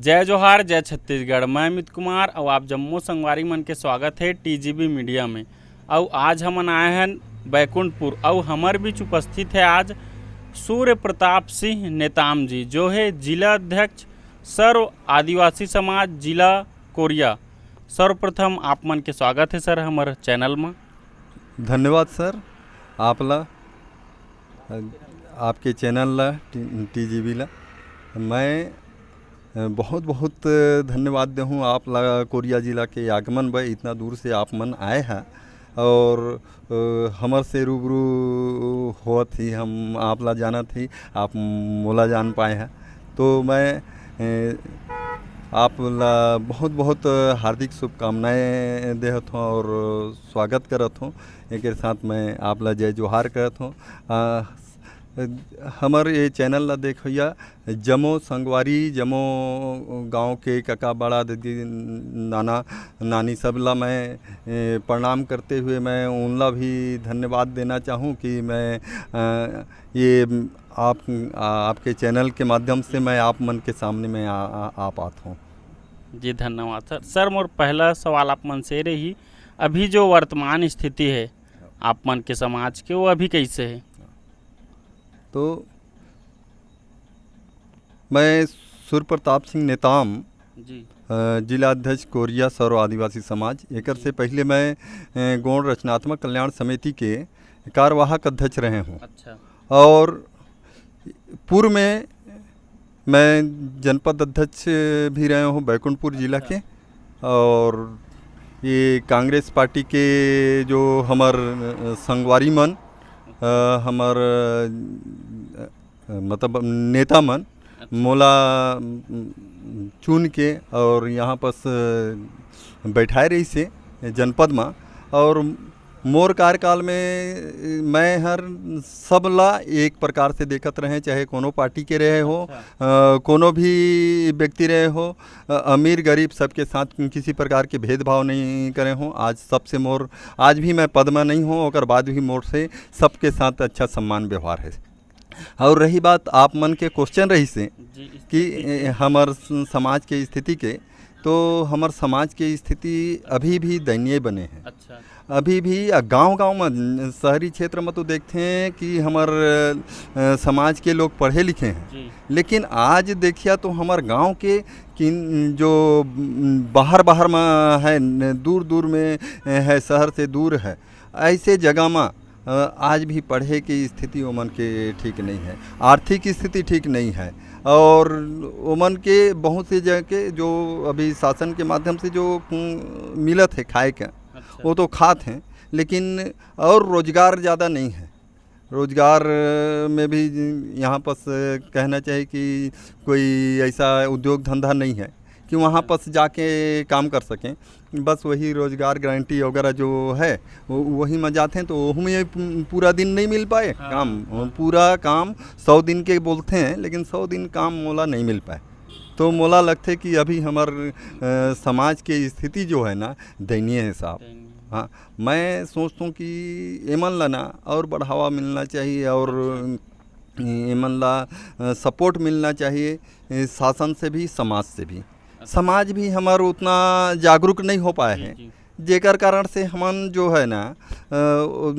जय जोहार, जय छत्तीसगढ़। मैं अमित कुमार और आप जम्मू संगवारी मन के स्वागत है टीजीबी मीडिया में। और आज हमन आए हैं बैकुंठपुर और हमारे बीच उपस्थित है आज सूर्य प्रताप सिंह नेताम जी, जो है जिला अध्यक्ष सर्व आदिवासी समाज जिला कोरिया। सर्वप्रथम आप मन के स्वागत है सर हमारे चैनल में। धन्यवाद सर आपला, आपके चैनल ला टीजीबी ला मैं बहुत बहुत धन्यवाद दूँ आप ला कोरिया जिला के आगमन ब इतना दूर से आप मन आए हैं और हमर से रूबरू हुआ थी, हम आप ला जाना थी, आप मोला जान पाए हैं। तो मैं आप ला बहुत बहुत हार्दिक शुभकामनाएं देहत हूँ और स्वागत करत हूँ। एक साथ मैं आप ला जय जोहार करत हूँ। हमार ये चैनल ला देखिया जमो संगवारी जमो गांव के काका बड़ा दीदी नाना नानी सब ला मैं प्रणाम करते हुए मैं उनला भी धन्यवाद देना चाहूँ कि मैं ये आपके चैनल के माध्यम से मैं आप मन के सामने में आ पाता हूँ। जी धन्यवाद सर। सर मोर पहला सवाल आप मन से रही, अभी जो वर्तमान स्थिति है आप मन के समाज के, वो अभी कैसे है? तो मैं सूर्य प्रताप सिंह नेताम जी जिला अध्यक्ष कोरिया सर्व आदिवासी समाज। एकर से पहले मैं गौण रचनात्मक कल्याण समिति के कार्यवाहक अध्यक्ष रहे हूँ। अच्छा। और पूर्व में मैं जनपद अध्यक्ष भी रहे हूँ बैकुंठपुर जिला के। और ये कांग्रेस पार्टी के जो हमार संगवारी मन हमार मतलब नेता मन मोला चुन के और यहाँ पास बैठाए रही से जनपद में। और मोर कार्यकाल में मैं हर सब ला एक प्रकार से देखत रहे, चाहे कोनो पार्टी के रहे हो, कोनो भी व्यक्ति रहे हो, अमीर गरीब सबके साथ किसी प्रकार के भेदभाव नहीं करे हो। आज सबसे मोर आज भी मैं पद में नहीं हूँ, और बाद भी मोर से सबके साथ अच्छा सम्मान व्यवहार है। और रही बात आप मन के क्वेश्चन रही से कि हमार समाज के स्थिति के, तो हमार समाज के स्थिति अभी भी दयनीय बने हैं। अच्छा। अभी भी गांव-गांव में, शहरी क्षेत्र में तो देखते हैं कि हमार समाज के लोग पढ़े लिखे हैं, लेकिन आज देखिए तो हमार गांव के किन जो बाहर में है, दूर दूर में है, शहर से दूर है, ऐसे जगह में आज भी पढ़े की स्थिति ओमन के ठीक नहीं है, आर्थिक स्थिति ठीक नहीं है। और ओमन के बहुत से जगह के जो अभी शासन के माध्यम से जो मिलत है खाए के, वो तो खाते हैं, लेकिन और रोज़गार ज़्यादा नहीं है। रोज़गार में भी यहाँ पास कहना चाहिए कि कोई ऐसा उद्योग धंधा नहीं है कि वहाँ पास जाके काम कर सकें। बस वही रोज़गार गारंटी वगैरह जो है वही में जाते हैं, तो वही में पूरा दिन नहीं मिल पाए काम। पूरा काम 100 दिन के बोलते हैं, लेकिन 100 दिन काम मोला नहीं मिल पाए। तो मोला लगता है कि अभी हमार समाज की स्थिति जो है ना दयनीय है साहब। हाँ, मैं सोचता हूँ कि एमन ला ना और बढ़ावा मिलना चाहिए, और एमन ला सपोर्ट मिलना चाहिए, शासन से भी समाज से भी। समाज भी हमारा उतना जागरूक नहीं हो पाए हैं, जेकर कारण से हमन जो है ना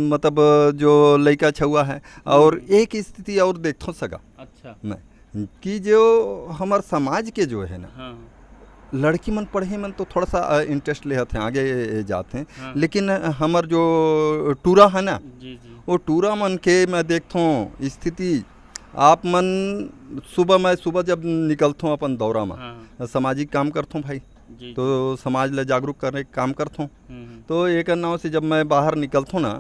मतलब जो लड़का छुआ है। और एक स्थिति और देखो सका। अच्छा। मैं कि जो हमार समाज के जो है ना लड़की मन पढ़े मन तो थोड़ा सा इंटरेस्ट लेते हैं, आगे जाते हैं, लेकिन हमार जो टूरा है ना, वो टूरा मन के मैं देखता हूँ स्थिति। आप मन मैं सुबह जब निकलता हूँ अपन दौरा में, सामाजिक काम करता हूँ भाई, तो समाज ला जागरूक करने का काम करता हूँ। तो एक नाव से जब मैं बाहर निकलता हूँ ना,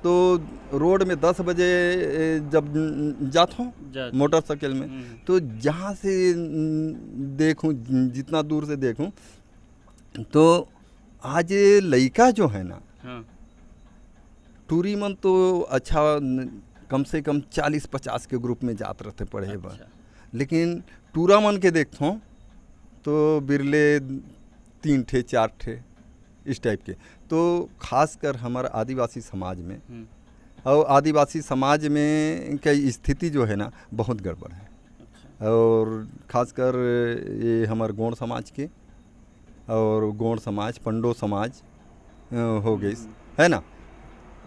तो रोड में 10 बजे जब जाता हूँ मोटरसाइकिल में, तो जहाँ से देखूँ, जितना दूर से देखूँ, तो आज लड़का जो है ना टूरी मन तो अच्छा कम से कम 40-50 के ग्रुप में जाते रहते पढ़े। अच्छा। लेकिन टूरा मन के देखता हूँ तो बिरले 3 ठे 4 ठे इस टाइप के। तो खासकर हमारा आदिवासी समाज में, और आदिवासी समाज में की स्थिति जो है ना बहुत गड़बड़ है। और खासकर ये हमार गोंड समाज के और गोंड समाज पंडो समाज हो गई है ना।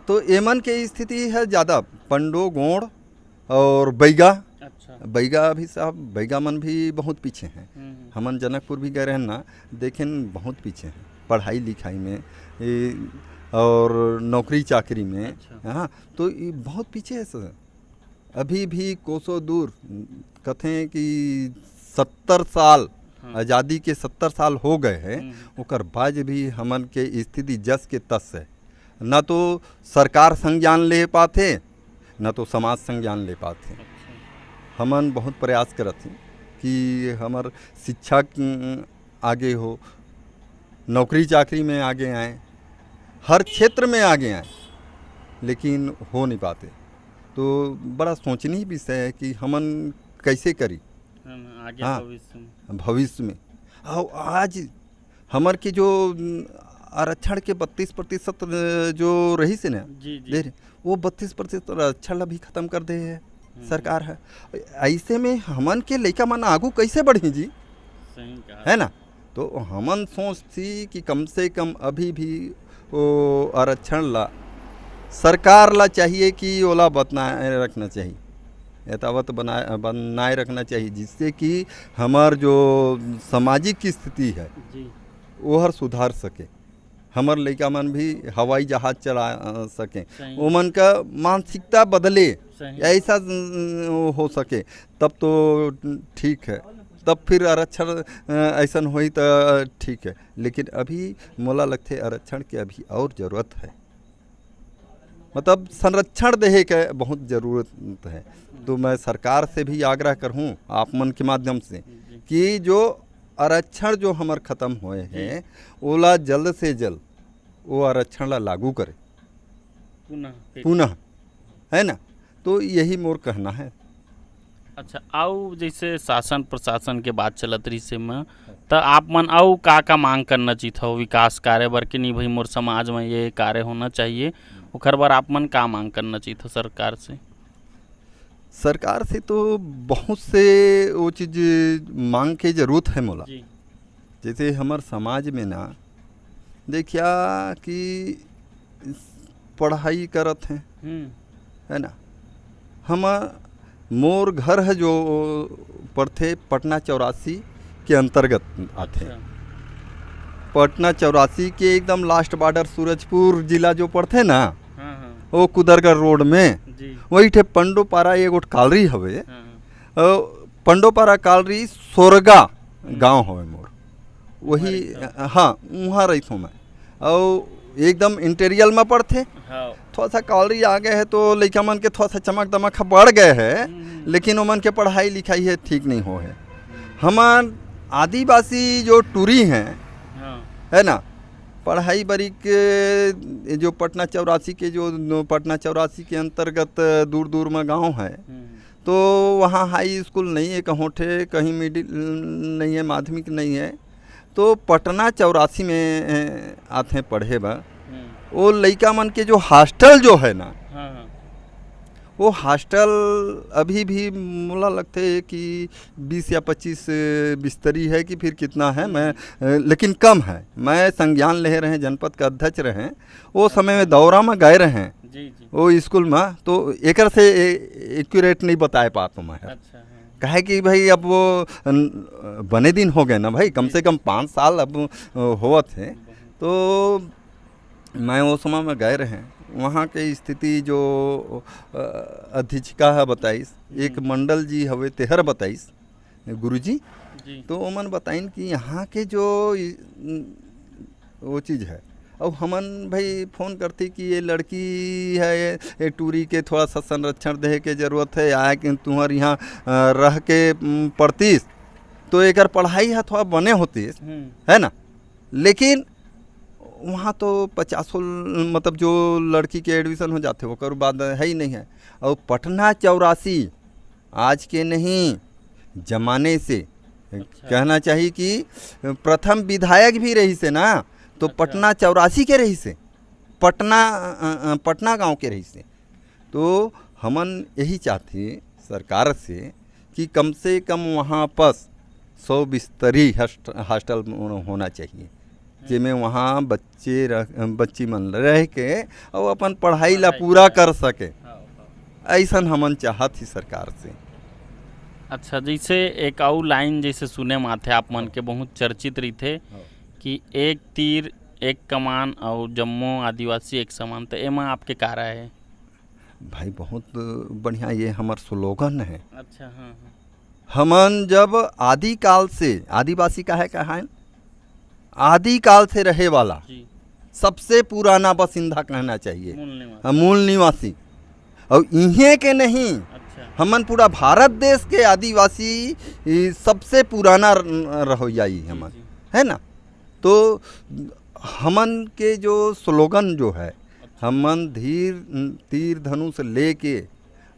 तो एमन के स्थिति है ज़्यादा पंडो गोंड और बैगा। अच्छा। बैगा भी साहब बैगा मन भी बहुत पीछे हैं। हमन जनकपुर भी गए रहे ना, देखें बहुत पीछे हैं पढ़ाई लिखाई में और नौकरी चाकरी में। अच्छा। हाँ, तो ये बहुत पीछे है सर। अभी भी कोसों दूर कथें कि 70 साल आज़ादी के 70 साल हो गए हैं, ओकर बाद भी हमन के स्थिति जस के तस है। न तो सरकार संज्ञान ले पाते, न तो समाज संज्ञान ले पाते। हमन बहुत प्रयास करत हैं कि हमार शिक्षा आगे हो, नौकरी चाकरी में आगे आए, हर क्षेत्र में आगे आए, लेकिन हो नहीं पाते। तो बड़ा सोचनीय विषय है कि हमन कैसे करी आगे हाँ, भविष्य में। और आज हमार के जो आरक्षण के 32% जो रही से ना दे रहे, वो 32% आरक्षण भी खत्म कर दे है सरकार है। ऐसे में हमन के लइका मन आगू कैसे बढ़ी जी, सही कहा है ना। तो हमन सोच थी कि कम से कम अभी भी वो आरक्षण ला सरकार ला चाहिए कि ओला बनाए रखना चाहिए, यथावत बनाए रखना चाहिए, जिससे कि हमार जो सामाजिक स्थिति है वो हर सुधार सके। हमार लइका मन भी हवाई जहाज चला सकें, ओमन का मानसिकता बदले, ऐसा हो सके तब तो ठीक है, तब फिर आरक्षण ऐसा होई तो ठीक है। लेकिन अभी मोला लगते आरक्षण के अभी और ज़रूरत है, मतलब संरक्षण देहे के बहुत ज़रूरत है। तो मैं सरकार से भी आग्रह करूँ आप मन के माध्यम से कि जो आरक्षण जो हमार ख़त्म हुए हैं ओला जल्द से जल्द वो आरक्षण ला लागू करे पुनः, है ना। तो यही मोर कहना है। अच्छा, आउ जैसे शासन प्रशासन के बात चलत रही से में, तो आप मन आउ का मांग करना चाहिए हो विकास कार्य बर के नहीं भाई मोर समाज में ये कार्य होना चाहिए, ओकर बार आप मन का मांग करना चाहिए था सरकार से? सरकार से तो बहुत से वो चीज़ मांग के जरूरत है मोला। जैसे हमार समाज में ना देखिया कि पढ़ाई करत हैं, है ना। हम मोर घर है जो पढ़ते पटना 84 के अंतर्गत आते हैं। पटना 84 के एकदम लास्ट बॉर्डर सूरजपुर जिला जो पड़ते ना, वो कुदरगढ़ रोड में वही ठे पंडोपारा एगो कालरी हवे। पंडोपारा कालरी सोरगा गांव हवे मोर, वही हाँ वहाँ रही हूँ मैं। और एकदम इंटीरियल में पड़ते, थोड़ा सा कालरी आ गए है तो लड़का मन के थोड़ा सा चमक दमक बढ़ गए है, लेकिन उमन के पढ़ाई लिखाई है ठीक नहीं हो है। हमार आदिवासी जो टूरी हैं, है ना, पढ़ाई बरी के जो पटना 84 के जो पटना 84 के अंतर्गत दूर दूर में गांव है, तो वहाँ हाई स्कूल नहीं है, कहीं ठे कहीं मिडिल नहीं है, माध्यमिक नहीं है। तो पटना 84 में आते हैं पढ़े बा। वो लइका मन के जो हॉस्टल जो है ना, वो हॉस्टल अभी भी मुला लगते है कि 20 या 25 बिस्तरी है कि फिर कितना है, मैं लेकिन कम है। मैं संज्ञान ले रहे हैं, जनपद का अध्यक्ष रहे, वो समय में दौरा में गए रहे हैं वो स्कूल में, तो एक से एक्यूरेट नहीं बता पाता मैं। अच्छा, कहे कि भाई अब वो बने दिन हो गए ना भाई, कम से कम 5 साल अब हुआ थे। तो मैं वो समय में गए रहे, वहाँ के स्थिति जो अधीक्षिका है बताइस, एक मंडल जी हवे तेहर बताइस गुरुजी, तो उमन बताइन कि यहाँ के जो वो चीज़ है। और हमन भाई फ़ोन करती कि ये लड़की है, ये टूरी के थोड़ा सा संरक्षण दे के ज़रूरत है, आए कि तुम्हारे यहाँ रह के पढ़तीस तो एक पढ़ाई है थोड़ा बने होती है ना। लेकिन वहाँ तो 50 मतलब जो लड़की के एडमिशन हो जाते वो बाद है ही नहीं है। और पटना 84 आज के नहीं जमाने से कहना चाहिए कि प्रथम विधायक भी रही से ना, तो पटना 84 के रही से, पटना गांव के रही से। तो हमन यही चाहते सरकार से कि कम से कम वहाँ पर 100 बिस्तरी हॉस्टल होना चाहिए, जिसमें वहाँ बच्ची मन रह के और अपन पढ़ाई ला पूरा कर सके। ऐसा हमन चाहत ही सरकार से। अच्छा, जैसे एक और लाइन जैसे सुने में आथे आप मन के बहुत चर्चित रही थे कि एक तीर एक कमान और जम्मो आदिवासी एक समान, तो एमा आपके का राय है? भाई बहुत बढ़िया, ये हमार स्लोगन है। अच्छा, हाँ। हमन जब आदिकाल से, आदिवासी का है आदिकाल से रहे वाला जी। सबसे सबसे पुराना बासिंदा कहना चाहिए, मूल निवासी। और इन्हें के नहीं, अच्छा। हमन पूरा भारत देश के आदिवासी सबसे पुराना रहोयाई हमन, जी। है ना। तो हमन के जो स्लोगन जो है, हमन तीर धनुष लेके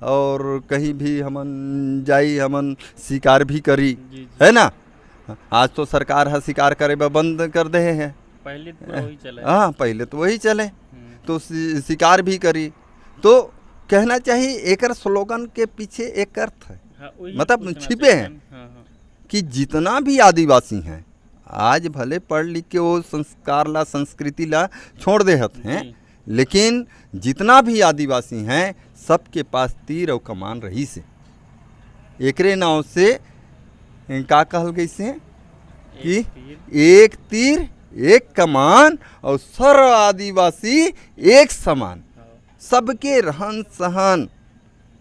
और कहीं भी हमन जाई, हमन शिकार भी करी, जी। है ना। आज तो सरकार है शिकार करे बंद कर दे हैं, पहले तो पूरा वही चला है। हाँ पहले तो वही चले, तो शिकार भी करी। तो कहना चाहिए एकर स्लोगन के पीछे एक अर्थ है, हाँ, वही मतलब पूछना छिपे चाहिए। हैं हाँ। कि जितना भी आदिवासी हैं आज भले पढ़ लिख के वो संस्कार ला संस्कृति ला छोड़ देहत हैं, जी। लेकिन जितना भी आदिवासी हैं सबके पास तीर और कमान रही से। एकरे नाव से का कहल गई से कि एक तीर एक कमान और सर्व आदिवासी एक समान। सबके रहन सहन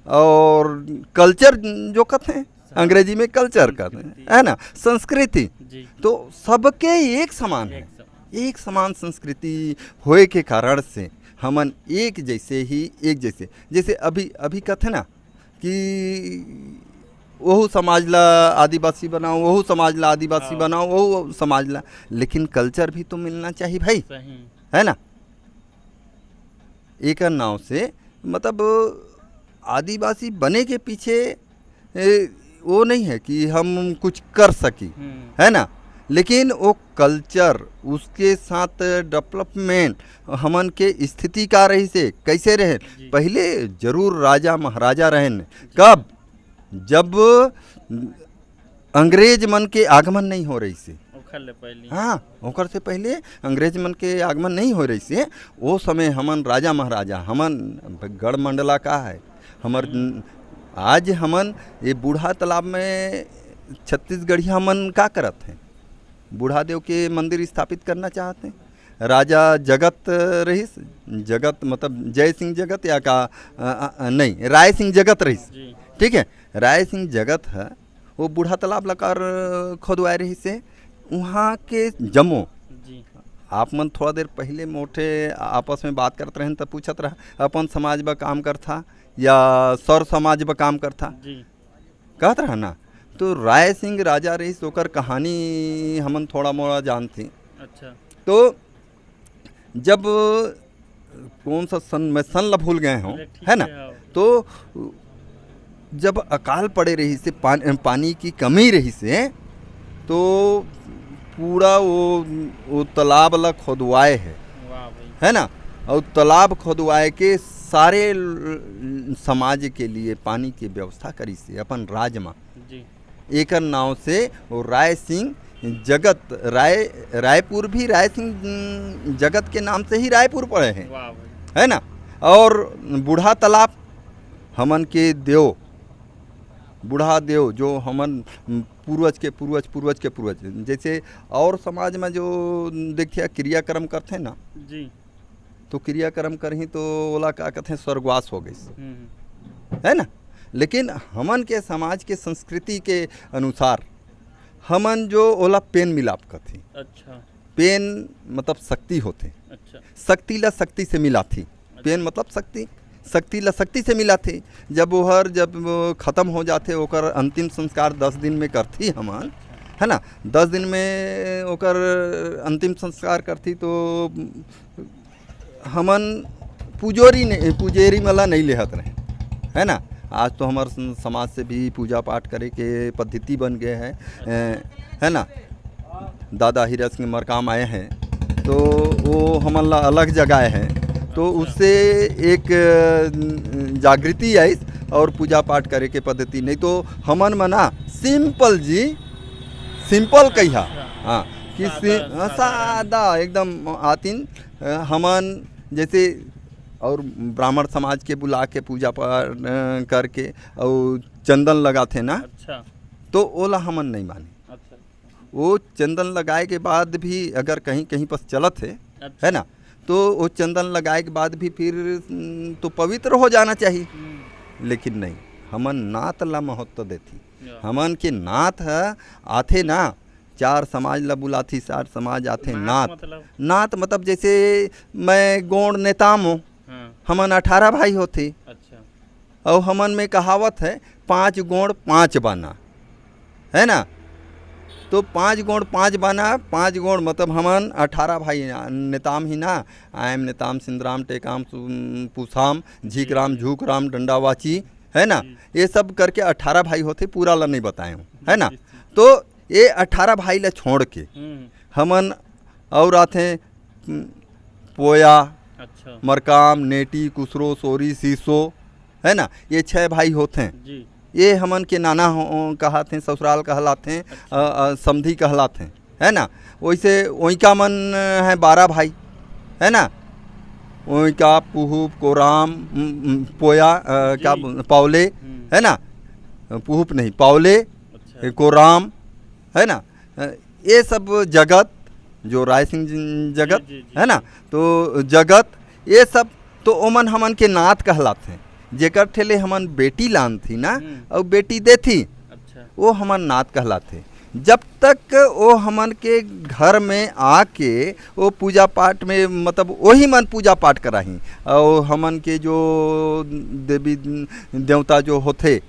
और कल्चर जो कहते हैं, अंग्रेजी में कल्चर कहते हैं, है ना, संस्कृति, तो सबके एक समान है। एक समान संस्कृति होए के कारण से हमन एक जैसे अभी कहते ना कि वहु समाज ला आदिवासी बनाओ, वहु समाज ला आदिवासी बनाओ, वहु समाज ला, लेकिन कल्चर भी तो मिलना चाहिए भाई, है ना। एक नाव से मतलब आदिवासी बने के पीछे वो नहीं है कि हम कुछ कर सकी, है ना, लेकिन वो कल्चर उसके साथ डेवलपमेंट हमन के स्थिति का रही से कैसे रहे। पहले जरूर राजा महाराजा रहें, कब जब अंग्रेज मन के आगमन नहीं हो रही से, हाँ ओकर से पहले अंग्रेज मन के आगमन नहीं हो रही से, वो समय हमन राजा महाराजा, हमन गढ़ मंडला का है हमर। आज हमन ये बूढ़ा तालाब में छत्तीसगढ़िया हमन का करत हैं, बूढ़ा देव के मंदिर स्थापित करना चाहते हैं। राजा जगत रहीस, जगत मतलब जय सिंह जगत या का नहीं, राय सिंह जगत रहीस, ठीक है, राय सिंह जगत है, वो बूढ़ा तालाब लकार खोदवाए रही से वहाँ के जम्मो। आप मन थोड़ा देर पहले मोटे आपस में बात करते रहें, तब पूछत रहा अपन समाज ब काम करता या सर समाज ब काम करता, कहत रहा ना। तो राय सिंह राजा रही, ओकर कहानी हमन थोड़ा मोड़ा जानती। अच्छा। तो जब कौन सा सन, मैं सन ला भूल गए हूँ, है ना। तो जब अकाल पड़े रही से, पानी की कमी रही से, तो पूरा वो तालाब ला खोदवाए है ना, और तालाब खोदवाए के सारे समाज के लिए पानी की व्यवस्था करी से अपन राजमा। एक नाव से वो राय सिंह जगत, रायपुर भी राय सिंह जगत के नाम से ही रायपुर पड़े हैं, है ना। और बूढ़ा तालाब हमन के देव, बूढ़ा देव जो हमन पूर्वज के पूर्वज जैसे और समाज में जो देखिए क्रियाक्रम करते हैं ना जी, तो क्रियाक्रम करही तो ओला का कहते हैं स्वर्गवास हो गई, है ना। लेकिन हमन के समाज के संस्कृति के अनुसार हमन जो ओला पेन मिलाप करते। अच्छा। पेन मतलब शक्ति होते। अच्छा। शक्ति ला शक्ति से मिला थी। अच्छा। पेन मतलब शक्ति ला शक्ति से मिला थी। जब जब ख़त्म हो जाते ओकर अंतिम संस्कार 10 दिन में करती हमन, है ना, 10 दिन में ओकर अंतिम संस्कार करती, तो हमन पुजेरी मला नहीं लेहत रहे, है ना। आज तो हमारे समाज से भी पूजा पाठ करे के पद्धति बन गए हैं, है ना। दादा हीरा सिंह मरकाम आए हैं, तो वो हमारा अलग जगह है, तो उससे एक जागृति आई, और पूजा पाठ करे के पद्धति नहीं तो हमन मना सिंपल जी, सिंपल कहिया हाँ कि सादा एकदम आतिन हमन जैसे और ब्राह्मण समाज के बुला के पूजा पाठ करके और चंदन लगाते ना। अच्छा। तो ओला हमन नहीं माने। अच्छा। वो चंदन लगाए के बाद भी अगर कहीं कहीं पर चलत है ना, तो वो चंदन लगाए के बाद भी फिर तो पवित्र हो जाना चाहिए। लेकिन नहीं, हमन नात ला महत्व देती। हमन के नात है आथे ना, 4 समाज ला बुलाथी, 4 समाज आथे नात। नात मतलब जैसे मैं गोंड नेताम हूँ, हमन 18 भाई होते। अच्छा। और हमन में कहावत है 5 गोंड 5 बाना, है ना। तो 5 गोंड 5 बाना, 5 गोंड मतलब हमन 18 भाई नेताम ही ना। आयम नेताम सिंदराम टेकाम पूसाम झीकराम झूकराम डंडावाची, है ना। ये सब करके 18 भाई होते, पूरा ला नहीं बताए हूँ, है ना। तो ये 18 भाई ला छोड़ के हमन और आते पोया, अच्छा, मरकाम, नेटी, कुसरो, सोरी, सीसो, है ना। ये 6 भाई होते हैं। ये हमन के नाना कहलाते हैं, ससुराल कहलाते हैं। अच्छा। समधी कहलाते हैं, है ना। वैसे वहीं का मन है 12 भाई, है ना। वहीं का पुहुप, कोराम, पोया क्या पावले, है ना। पुहुप नहीं, पावले। अच्छा। कोराम, है ना। ये सब जगत जो राय सिंह जगत, है ना। तो जगत ये सब तो ओमन हमन के नात कहलाते हैं। जेकर ठेले हमन बेटी लान थी ना और बेटी दे थी। अच्छा। वो हमन नात कहलाते। जब तक वो हमन के घर में आके वो पूजा पाठ में मतलब वही मन पूजा पाठ कराही। और हमन के जो देवी देवता जो होते,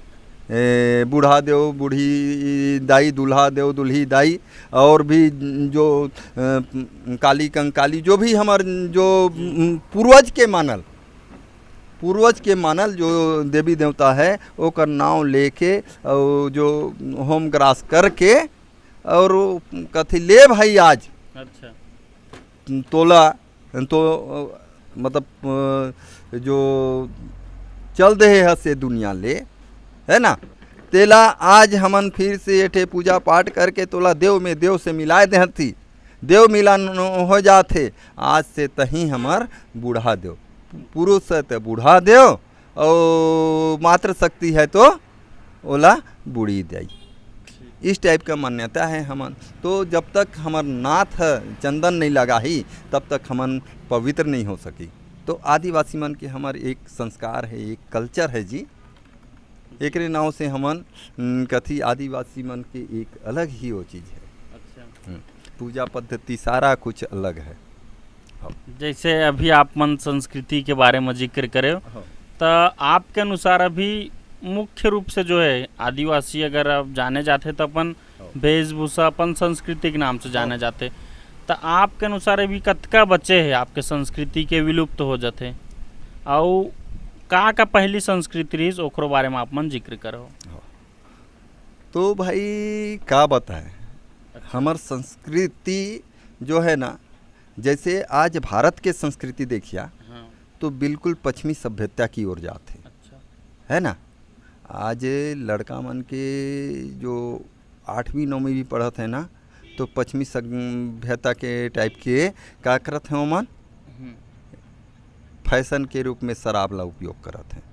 बूढ़ा देव बूढ़ी दाई, दूल्हा देव दूल्ही दाई, और भी जो काली कंकाली जो भी हमार जो पूर्वज के मानल जो देवी देवता है ओकर नाम लेके और जो होम ग्रास करके और कथी ले भाई आज। अच्छा। तोला तो मतलब जो चल दे है से दुनिया ले, है ना। तेला आज हमन फिर से एठे पूजा पाठ करके तोला देव में देव से मिलाए देहती, देव मिलन हो जाते। आज से तही हमार बूढ़ा देव, पुरुष है तो बूढ़ा देव और मातृ शक्ति है तो ओला बूढ़ी दाई। इस टाइप का मान्यता है हमन। तो जब तक हमार नाथ चंदन नहीं लगा ही तब तक हमन पवित्र नहीं हो सकी। तो आदिवासी मन के हमार एक संस्कार है, एक कल्चर है जी। एक नाव से हमन कथी आदिवासी मन के एक अलग ही वो चीज़ है। अच्छा। पूजा पद्धति सारा कुछ अलग है। जैसे अभी आप मन संस्कृति के बारे में जिक्र करे, तो आपके अनुसार अभी मुख्य रूप से जो है आदिवासी अगर आप जाने जाते तो अपन वेशभूषा अपन संस्कृति के नाम से जाने जाते। तो आपके अनुसार अभी कतका बचे हैं आपके संस्कृति के विलुप्त हो जाते, और का पहली संस्कृति रही ओकरो बारे में आप मन जिक्र करो। तो भाई का बताए। अच्छा। हमार संस्कृति जो है ना, जैसे आज भारत के संस्कृति देखिए। हाँ। तो बिल्कुल पश्चिमी सभ्यता की ओर जाते हैं। अच्छा। है ना। आज लड़का मन के जो 8वीं 9वीं भी पढ़त है ना, तो पश्चिमी सभ्यता के टाइप के का करत हैं मन, फैशन के रूप में शराब ला उपयोग करत हैं।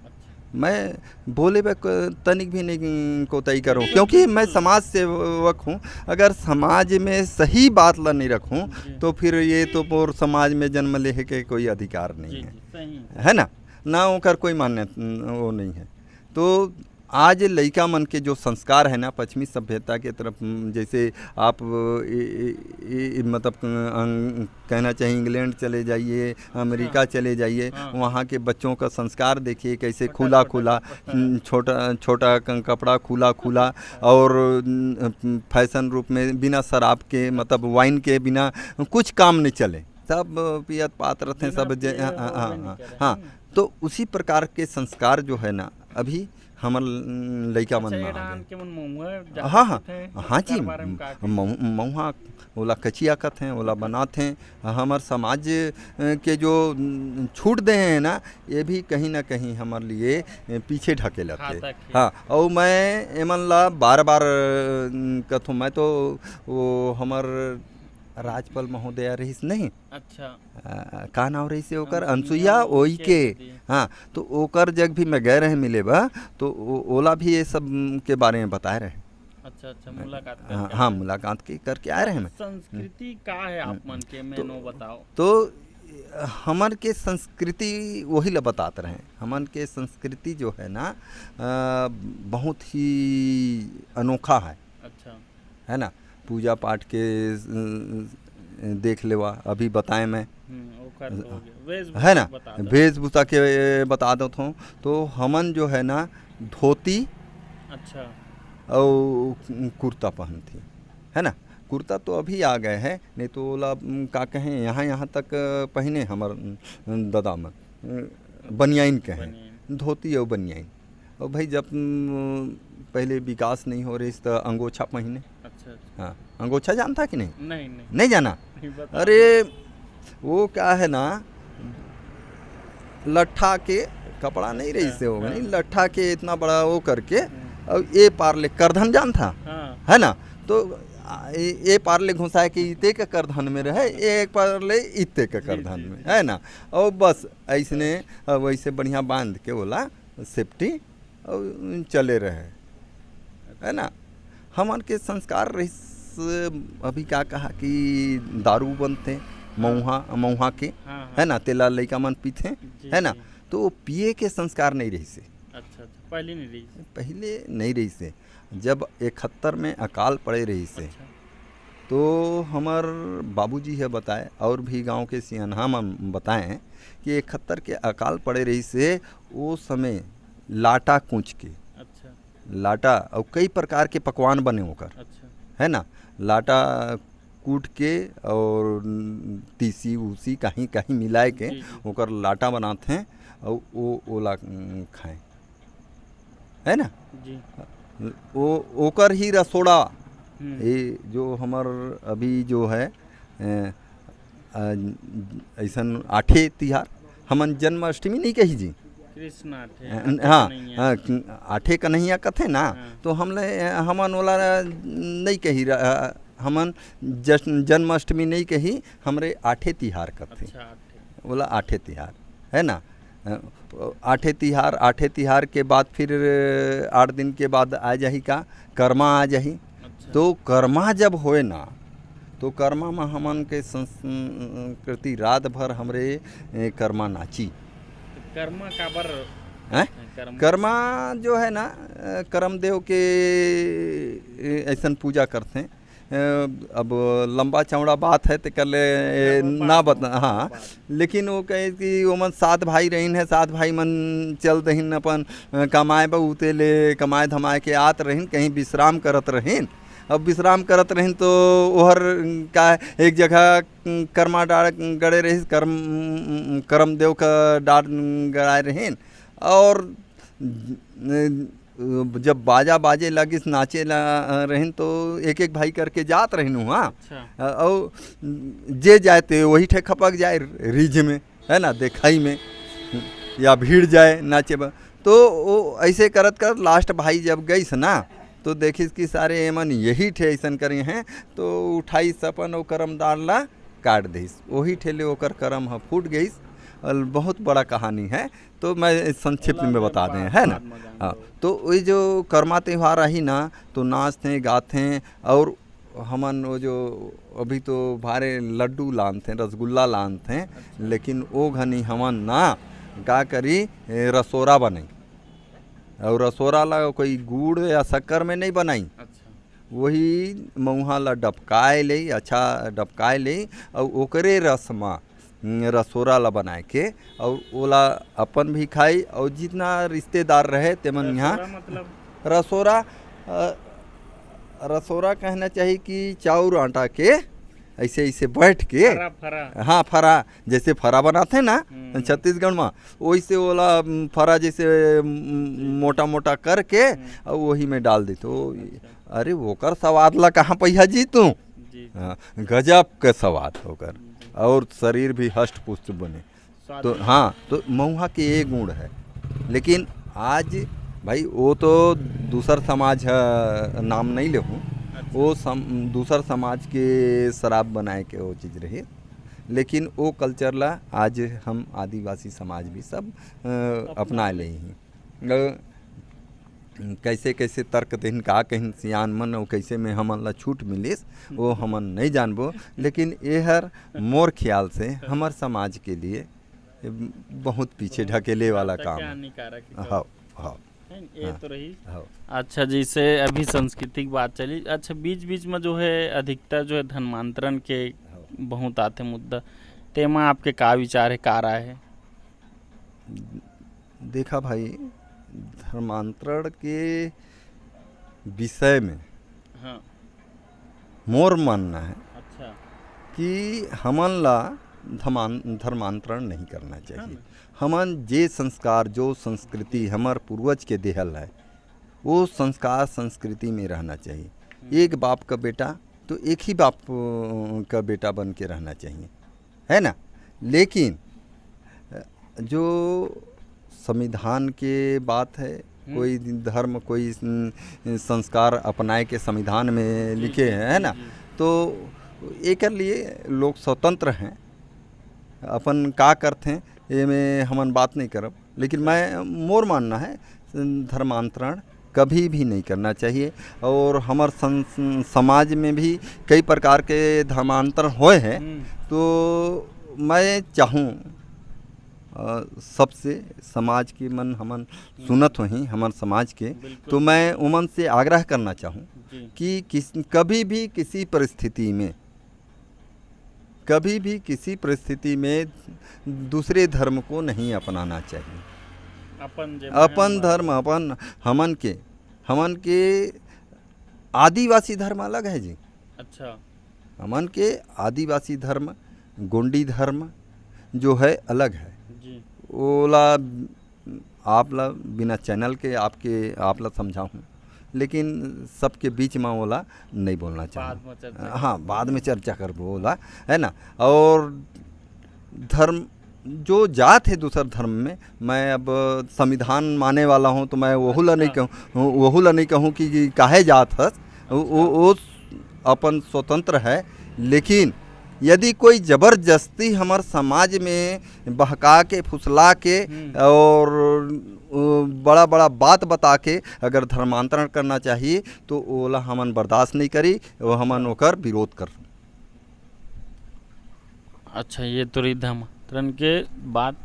मैं बोले तनिक भी नहीं कोताही करूँ, क्योंकि मैं समाज सेवक हूँ। अगर समाज में सही बात ला नहीं रखूँ तो फिर ये तो पूरे समाज में जन्म ले के कोई अधिकार नहीं है ना। ना ओकर कोई मान्यता वो नहीं है। तो आज लड़का मन के जो संस्कार है ना पश्चिमी सभ्यता के तरफ, जैसे आप मतलब कहना चाहिए इंग्लैंड चले जाइए, अमेरिका चले जाइए, वहाँ के बच्चों का संस्कार देखिए कैसे खुला खुला, छोटा छोटा कपड़ा खुला खुला, और फैशन रूप में बिना शराब के मतलब वाइन के बिना कुछ काम नहीं चले, सब पियत पात रहते हैं सब। हाँ। तो उसी प्रकार के संस्कार जो है ना अभी हमर लइका मन अच्छा, में ये आ डाहन गए। के मन महुआ हाँ हाँ हाँ जी, एकर बारे में का कही? महुआ ओला कचिया कथ हैं, ओला बनाते हैं। हमार समाज के जो छूट दे हैं ना, ये भी कहीं ना कहीं हमारे लिए पीछे ढकेलत है। घातक है। हाँ, और मैं एमन ला बार बार कथूँ, मैं तो वो हमार राजपाल महोदया रहीस नहीं, अच्छा, का नाम रही से ओकर, अनसुइया अनसुईया ओई के। दीदी। हाँ, तो ओकर जग भी मैं गए रहे मिले बा, तो ओला भी ये सब के बारे में बताए रहे। अच्छा अच्छा, मुलाकात हाँ करके हाँ, आए। मुलाकात की करके आए रहे मैं। संस्कृति का है आप मन के मेनो बताओ। तो हमन के संस्कृति वही ला बताते रहे। हमन के संस्कृति जो है ना बहुत ही अनोखा है अच्छा, ना। पूजा पाठ के देख लेवा, अभी बताएं मैं, ओकर तो हो गया। वेशभूषा है ना, बता दो। वेशभूषा के बता दो तो हमन जो है ना धोती अच्छा, और कुर्ता पहनती है ना। कुर्ता तो अभी आ गए हैं, नहीं तो ओला का कहें यहाँ तक पहने हमर दादा में बनियाइन कहें, बनियाइन। धोती और बनियाइन। और भाई जब पहले विकास नहीं हो रही तो अंगोछा पहने। अच्छा अच्छा, हाँ, अंगोछा जानता कि नहीं? नहीं नहीं नहीं जाना? नहीं बता। अरे वो क्या है ना, लट्ठा के कपड़ा नहीं रही से हो, नहीं लट्ठा के इतना बड़ा वो करके, और ये पारले करधन जान था, हाँ, है ना। तो ये पारले घुसाए के इते के करधन में रहे, एक पारले इते के करधन में, है ना। और बस ऐसने वैसे बढ़िया बांध के बोला सेफ्टी और चले रहे, है ना। हमार के संस्कार रही अभी क्या कहा कि दारू बनते मऊहा के, हाँ, है ना, तेला लइका मन पीते, जी, है ना। जी। तो वो पिए के संस्कार नहीं रही से, अच्छा अच्छा, पहले नहीं रही। पहले नहीं रही से। जब 71 में अकाल पड़े रही से, अच्छा, तो हमार बाबूजी है बताए और भी गांव के सियाना मन बताएं कि 71 के अकाल पड़े रही से वो समय लाटा कूच के, अच्छा लाटा और कई प्रकार के पकवान बने होकर, अच्छा, है ना। लाटा कूट के और तीसी उसी कहीं कहीं मिलाए के जी, जी। ओकर लाटा बनाते हैं और वो ओला खाएं, है ना। जी, वो ओकर ही रसोड़ा, हम्म, ये जो हमार अभी जो है ऐसन आठे तिहार, हमन जन्माष्टमी नहीं कही जी, कृष्णा थे। हाँ नहीं है। हाँ, आठे कन्हैया कथे ना, हाँ। तो हमने हमन वाला नहीं कही, हमन जन्माष्टमी नहीं कही, हमरे आठे तिहार कथे, अच्छा, आठे। बोला आठे तिहार, है ना। आठे तिहार के बाद फिर 8 दिन के बाद आ जाही का कर्मा आ जाही। अच्छा, तो कर्मा जब होए ना, तो कर्मा में हमन के संस्कृति रात भर हमरे कर्मा नाची। कर्मा काबर हैं? कर्म कर्मा जो है ना करमदेव के ऐसन पूजा करते हैं। अब लंबा चौड़ा बात है तो कल ना बता, हाँ, लेकिन वो कहे कि वो मन 7 भाई रहीन है, 7 भाई मन चल दहीन अपन कमाए बहुते ले, कमाए धमाए के आत रहीन, कहीं विश्राम करत रहीन। अब विश्राम करत रहीन तो ओहर का एक जगह कर्मा डाड़ गड़े रही, करमदेव का डाड़ गड़ाए रहीन, और जब बाजा बाजे लगिस नाचे रहीन तो एक एक भाई करके जात रहीन वहाँ। अच्छा, और जे जाते वही ठे खपक जाए रिज में, है ना, देखाई में, या भीड़ जाए नाचे बा। तो वो ऐसे करत कर लास्ट भाई जब गईस ना, तो देखिस कि सारे एमन यही ठे ऐसन करे हैं, तो उठाई सपन वो करम डाला काट दईस, वही ठेले ओकर करम ह फूट गईस। और बहुत बड़ा कहानी है, तो मैं संक्षिप्त में बता दें, है ना। हाँ, तो वही जो कर्मा त्यौहार रही ना, तो नाचते गाते, और हमन वो जो अभी तो भारे लड्डू लानते रसगुल्ला लानते, लेकिन वो घनी हमन ना का करी रसोरा बनाई, और रसोरा ला कोई गुड़ या शक्कर में नहीं बनाई, अच्छा, वही मऊहा ला डबकाए ले, अच्छा डबकाए ले, और ओकरे रसमा रसोरा ला बनाए के, और ओला अपन भी खाई, और जितना रिश्तेदार रहे तेमन यहाँ मतलब रसोरा रसोरा कहना चाहिए कि चाउर आटा के ऐसे ऐसे बैठ के फरा फरा। हाँ फरा, जैसे फरा बनाते हैं ना छत्तीसगढ़ में, वैसे वाला फरा जैसे मोटा मोटा करके और वही में डाल दी तो अरे वोकर स्वाद ला कहाँ पैसा जी तू। हाँ, गजब के स्वाद होकर और शरीर भी हष्ट पुष्ट बने। तो हाँ, तो महुआ के ये गुण है। लेकिन आज भाई वो तो दूसर समाज नाम नहीं ले हूँ, वो दूसर समाज के शराब बनाए के वो चीज़ रही, लेकिन वो कल्चर ला आज हम आदिवासी समाज भी सब अपना ले ही। कैसे कैसे तर्क दिन का कहीं सियान मन और कैसे में हमन ला छूट मिलिस वो हमन नहीं जानबो, लेकिन ये हर मोर ख्याल से हमार समाज के लिए बहुत पीछे ढकेले वाला काम है। हाँ हाँ ये तो रही। अच्छा, जैसे अभी सांस्कृतिक बात चली, अच्छा बीच बीच में जो है अधिकतर जो है धर्मांतरण के बहुत आते मुद्दा, तेमा आपके का विचार है, का राय है? देखा भाई, धर्मांतरण के विषय में हाँ मोर मानना है अच्छा कि हमन ला धर्मांतरण नहीं करना चाहिए। हमन जे संस्कार जो संस्कृति हमार पूर्वज के देहल है वो संस्कार संस्कृति में रहना चाहिए। एक बाप का बेटा तो एक ही बाप का बेटा बन के रहना चाहिए, है ना। लेकिन जो संविधान के बात है, कोई धर्म कोई संस्कार अपनाए के संविधान में लिखे हैं, है ना, तो एक लिए लोग स्वतंत्र हैं, अपन का करते हैं ये में हमन बात नहीं करब। लेकिन मैं मोर मानना है धर्मांतरण कभी भी नहीं करना चाहिए। और हमार समाज में भी कई प्रकार के धर्मांतरण होए हैं, तो मैं चाहूँ सबसे समाज के मन हमन सुनत होही हमार समाज के, तो मैं उमन से आग्रह करना चाहूँ कि कभी भी किसी परिस्थिति में दूसरे धर्म को नहीं अपनाना चाहिए। अपन धर्म अपन हमन के आदिवासी धर्म अलग है जी। अच्छा, हमन के आदिवासी धर्म गोंडी धर्म जो है अलग है। ओला आपला बिना चैनल के आपला समझाऊँ, लेकिन सबके बीच में ओला नहीं बोलना चाहिए। हाँ, बाद में चर्चा कर बोला, है ना। और धर्म जो जात है दूसर धर्म में, मैं अब संविधान माने वाला हूँ तो मैं वहुला नहीं कहूँ कि काहे जात है, वो अपन स्वतंत्र है। लेकिन यदि कोई ज़बरदस्ती हमार समाज में बहका के फुसला के और बड़ा बड़ा बात बता के अगर धर्मांतरण करना चाहिए तो ओला हमन बर्दाश्त नहीं करी, वो हमन ओकर विरोध कर। अच्छा, ये तो रही धर्मांतरण के बात।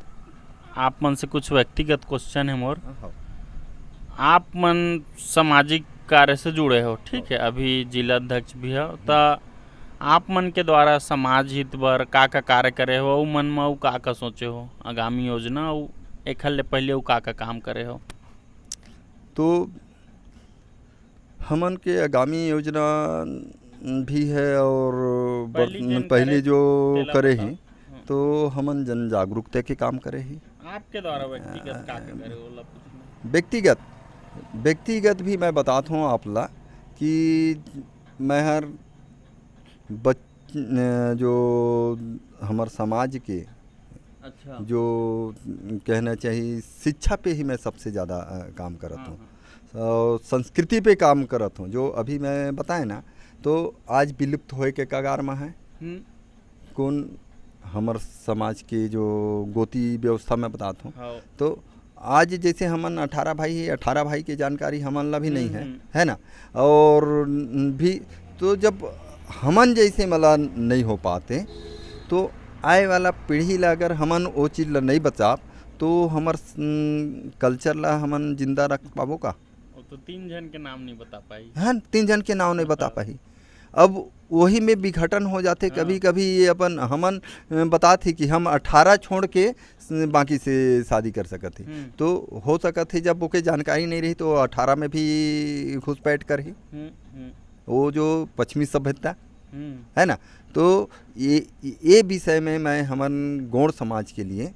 आप मन से कुछ व्यक्तिगत क्वेश्चन है मोर। आप मन सामाजिक कार्य से जुड़े हो, ठीक है, अभी जिला अध्यक्ष भी हो, तो आप मन के द्वारा समाज हित बर का कार्य करे हो, उ मन में का सोचे हो आगामी योजना, एक ले पहले का काम करे हो? तो हमन के आगामी योजना भी है और पहले जो करे ही तो हमन जन जागरूकता के काम करे ही। आपके द्वारा व्यक्तिगत का करे हो? व्यक्तिगत भी मैं बताता हूँ आपला कि मैं हर जो हमार समाज के अच्छा, जो कहना चाहिए शिक्षा पे ही मैं सबसे ज़्यादा काम करता हूँ और संस्कृति पे काम करता हूँ। जो अभी मैं बताए ना, तो आज विलुप्त होए के कगार में है। कौन हमार समाज के जो गोती व्यवस्था में बताता हूँ, तो आज जैसे हमन 18 भाई है, 18 भाई की जानकारी हमन ला भी नहीं है ना। और भी तो जब हमन जैसे मला नहीं हो पाते तो आए वाला पीढ़ी ला अगर हमन वो चीज़ ला नहीं बचा तो हमार कल्चर ला हमन जिंदा रख पाबो का? तो 3 जन के नाम नहीं बता पाई। हाँ, 3 जन के नाम नहीं बता पाई। अब वही में विघटन हो जाते। कभी कभी ये अपन हमन बताते कि हम 18 छोड़ के बाकी से शादी कर सकते, तो हो सकते जब ओके जानकारी नहीं रही तो 18 में भी घुसपैठ कर ही। वो जो पश्चिमी सभ्यता है ना। तो ये विषय में मैं हमारे गौड़ समाज के लिए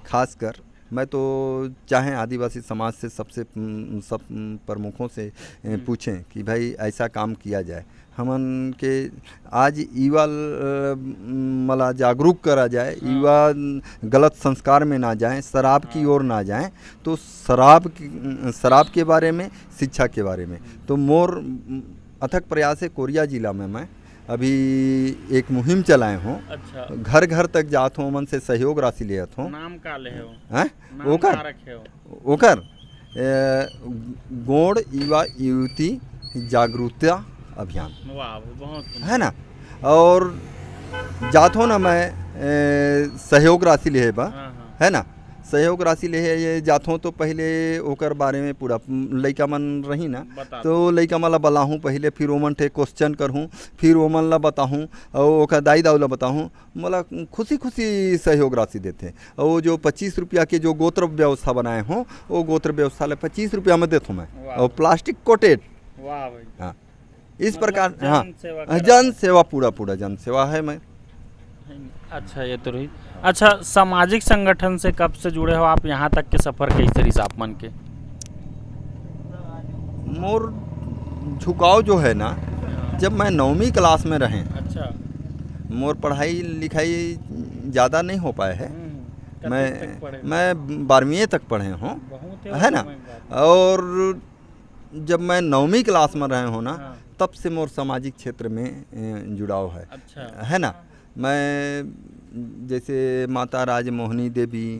खासकर मैं तो चाहे आदिवासी समाज से सब प्रमुखों से पूछें कि भाई ऐसा काम किया जाए, हमन के आज युवा मला जागरूक करा जाए, युवा गलत संस्कार में ना जाएं, शराब की ओर ना जाएं। तो शराब के बारे में, शिक्षा के बारे में तो मोर अथक प्रयास है। कोरिया जिला में मैं अभी एक मुहिम चलाए हूँ। अच्छा। घर घर तक जात हूँ, मन से सहयोग राशि लेत हूँ। नाम का ले हो? हैं? नाम का रखे हो? ओकर गौड़ युवा युवती जागरूकता अभियान। वाह, बहुत है ना। और जात हो ना मैं सहयोग राशि ले बा, है ना। सहयोग राशि ले ये जात हो तो पहले ओकर बारे में पूरा लइका मन रही ना, तो लइका मन ला बलाहूँ पहले, फिर ओमन ठे क्वेश्चन करहूँ, फिर ओमन ला बताहूँ और ओकर दाई दाऊ ला बताहूँ। मला खुशी खुशी सहयोग राशि देते। और वो जो 25 रुपया के जो गोत्र व्यवस्था बनाए हों, वो गोत्र व्यवस्था ले 25 रुपया में देता हूँ मैं, और प्लास्टिक कोटेड। वाह भाई। हाँ, इस प्रकार। हाँ, जन सेवा पूरा जन सेवा है मैं। अच्छा, ये तो रही। अच्छा, सामाजिक संगठन से कब से जुड़े हो आप? यहाँ तक के सफर कैसे रही आप मन के? मोर झुकाव जो है ना, जब मैं 9वीं क्लास में रहे। अच्छा। मोर पढ़ाई लिखाई ज़्यादा नहीं हो पाए है। मैं 12वीं तक पढ़े हूँ, है ना। और जब मैं 9वीं क्लास में रहे हूँ ना, तब से मोर सामाजिक क्षेत्र में जुड़ाव है। अच्छा। है ना। मैं जैसे माता राजमोहनी देवी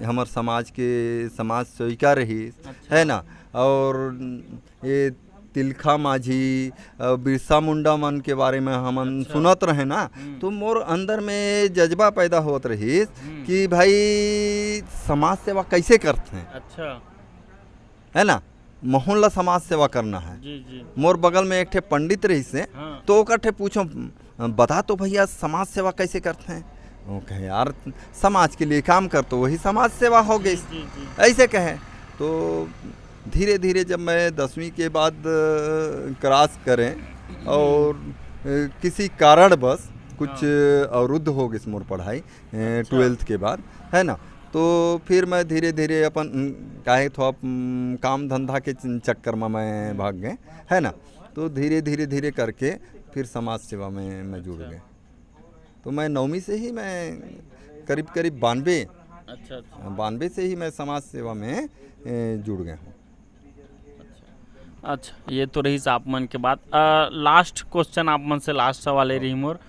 हमार समाज के समाज सेविका रही। अच्छा। है ना। और ये तिलखा माझी, बिरसा मुंडा मन के बारे में हमन अच्छा। सुनत रहे ना, तो मोर अंदर में जज्बा पैदा होत रही कि भाई समाज सेवा कैसे करते हैं। अच्छा। है ना। मोहल्ला समाज सेवा करना है। जी। मोर बगल में एक ठे पंडित रही से। हाँ। तो ओकर ठे पूछो, बता तो भैया समाज सेवा कैसे करते हैं। वो कहे यार समाज के लिए काम कर तो वही समाज सेवा हो गई। ऐसे कहे। तो धीरे धीरे जब मैं 10वीं के बाद क्रॉस करें और किसी कारण बस कुछ अवरुद्ध हो गई मोर पढ़ाई 12th के बाद, है ना। तो फिर मैं धीरे धीरे अपन काहे थोड़ा काम धंधा के चक्कर में मैं भाग गए, है ना। तो धीरे धीरे करके फिर समाज सेवा में मैं जुड़ गए। तो मैं 9वीं से ही मैं करीब 92 से ही मैं समाज सेवा में जुड़ गया हूँ। अच्छा, ये तो रही आप मन के बात। लास्ट क्वेश्चन आप मन से, लास्ट सवाल रही मोर,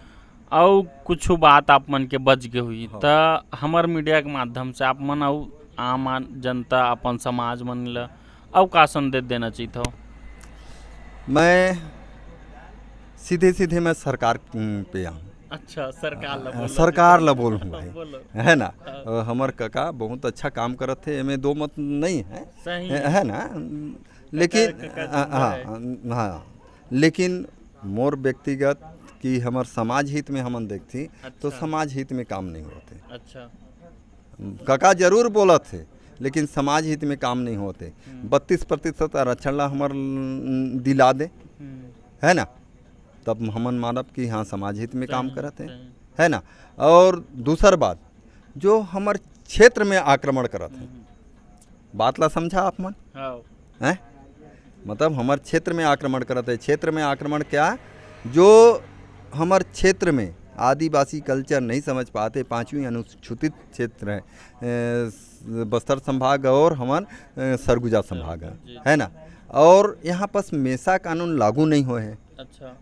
और कुछ बात आप मन के बच गए हुई तो हमार मीडिया के माध्यम से आप मन और आम जनता अपन समाज मन ला और का संदेश देना चाहिए हो? मैं सीधे मैं सरकार पे आऊँ। अच्छा, सरकार ला बोलूँ भाई, है ना। हमार काका बहुत अच्छा काम करत थे, एमे दो मत नहीं है, सही है ना। लेकिन हाँ, लेकिन मोर व्यक्तिगत कि हमार समाज हित में हमन देखती। अच्छा। तो समाज हित में काम नहीं होते। अच्छा। काका जरूर बोला थे, लेकिन समाज हित में काम नहीं होते। 32% आरक्षण ला हमार दिला दे, है ना, तब हमन मानब कि हाँ समाज हित में काम करते हैं, है ना। और दूसर बात, जो हमार क्षेत्र में आक्रमण करते हैं, बात ला समझा आप मन है। मतलब हमार क्षेत्र में आक्रमण करते हैं। क्षेत्र में आक्रमण क्या, जो हमार क्षेत्र में आदिवासी कल्चर नहीं समझ पाते। 5वीं अनुसूचित क्षेत्र है बस्तर संभाग और हमार सरगुजा संभाग है ना। और यहाँ पास मेसा कानून लागू नहीं हुए हैं। अच्छा।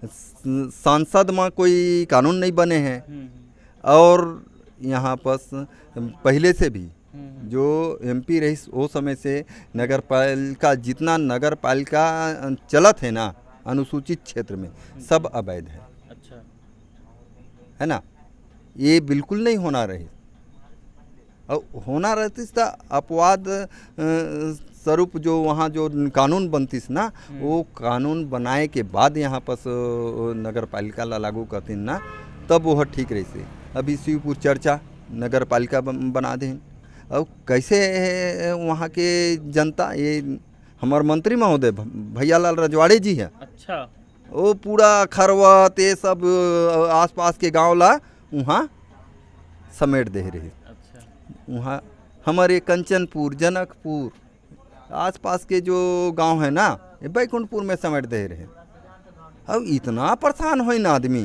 सांसद में कोई कानून नहीं बने हैं। और यहाँ पास पहले से भी जो MP रही वो समय से नगर पालिका, जितना नगर पालिका चलत है ना अनुसूचित क्षेत्र में, सब अवैध है। अच्छा। है ना। ये बिल्कुल नहीं होना रही। और होना रहती था अपवाद स्वरूप जो वहाँ जो कानून बनतीस ना, वो कानून बनाए के बाद यहाँ पास नगर पालिका ला लागू करती ना, तब वो ठीक रही से। अभी शिवपुर चर्चा नगर पालिका बना दें। और कैसे वहाँ के जनता, ये हमारे मंत्री महोदय भैया लाल रजवाड़े जी है। अच्छा। वो पूरा खरवत ये सब आसपास के गांव ला वहाँ समेट दे रही। अच्छा। वहाँ हमारे कंचनपुर, जनकपुर आसपास के जो गांव है ना, ये बैकुंठपुर में समेट दे रहे। अब इतना परेशान हो ना आदमी,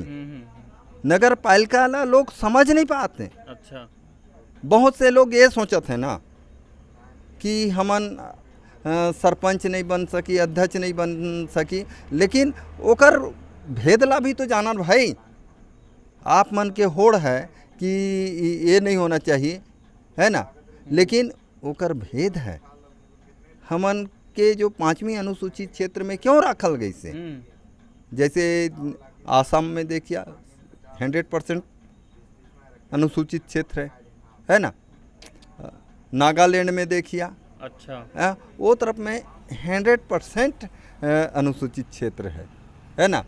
नगर पालिका ला लोग समझ नहीं पाते। अच्छा। बहुत से लोग ये सोचते हैं ना कि हमन सरपंच नहीं बन सकी, अध्यक्ष नहीं बन सकी, लेकिन ओकर भेदला भी तो जाना भाई। आप मन के होड़ है कि ये नहीं होना चाहिए, है ना, लेकिन ओकर भेद है। हमन के जो 5वीं अनुसूचित क्षेत्र में क्यों रखल गई से, जैसे आसाम में देखिए 100% अनुसूचित क्षेत्र है ना, नागालैंड में देखिए, अच्छा, वो तरफ में 100% अनुसूचित क्षेत्र है ना।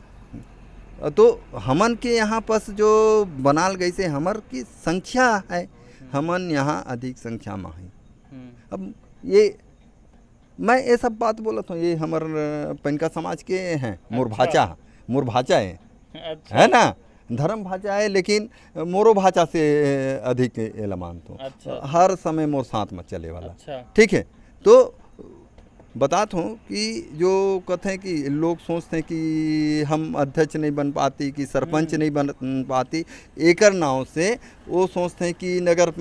तो हमन के यहाँ पास जो बनाल गई से हमर की संख्या है, हमन यहाँ अधिक संख्या में है। अब ये मैं ये सब बात बोलत हूँ, ये हमर पनका समाज के हैं, मोर भाचा है, अच्छा, है ना, धर्म भाषा है, लेकिन मोरो भाषा से अधिक एला मानता हूँ। अच्छा। हर समय मोर साथ में चले वाला। अच्छा। ठीक है, तो बताता हूँ कि जो कहते हैं कि लोग सोचते हैं कि हम अध्यक्ष नहीं बन पाती, कि सरपंच नहीं बन पाती, एकर नाव से वो सोचते हैं कि नगर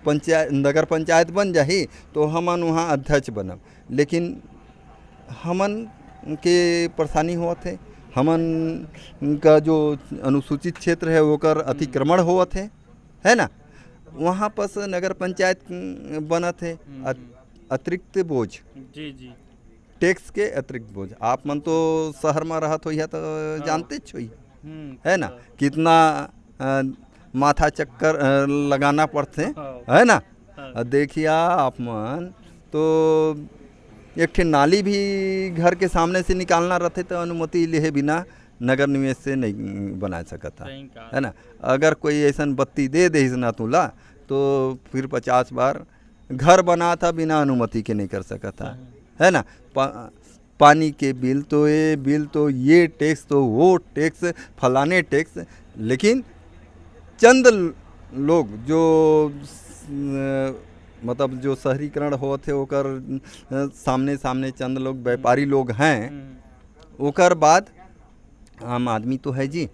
पंचायत बन जाही तो हमन वहाँ अध्यक्ष बनब, लेकिन हमन के परेशानी होत है। हमन का जो अनुसूचित क्षेत्र है वो अतिक्रमण होत है ना, वहाँ पर नगर पंचायत बनत है, अतिरिक्त बोझ, जी, टैक्स के अतिरिक्त बोझ। आप मन तो शहर में रहत हो तो जानते छो, है ना, कितना माथा चक्कर लगाना पड़ते, है ना। देखिए आप मन तो एक ठे नाली भी घर के सामने से निकालना रहते तो अनुमति लिए बिना नगर निवेश से नहीं बना सकता, है ना। अगर कोई ऐसा बत्ती दे दे ना तुला तो फिर 50 बार घर बना था बिना अनुमति के नहीं कर सकता, है ना। पानी के बिल तो ये टैक्स तो वो टैक्स, फलाने टैक्स, लेकिन चंद लोग जो मतलब जो शहरीकरण होते ओकर सामने चंद लोग व्यापारी लोग हैं, ओकर बाद आम आदमी तो है जी,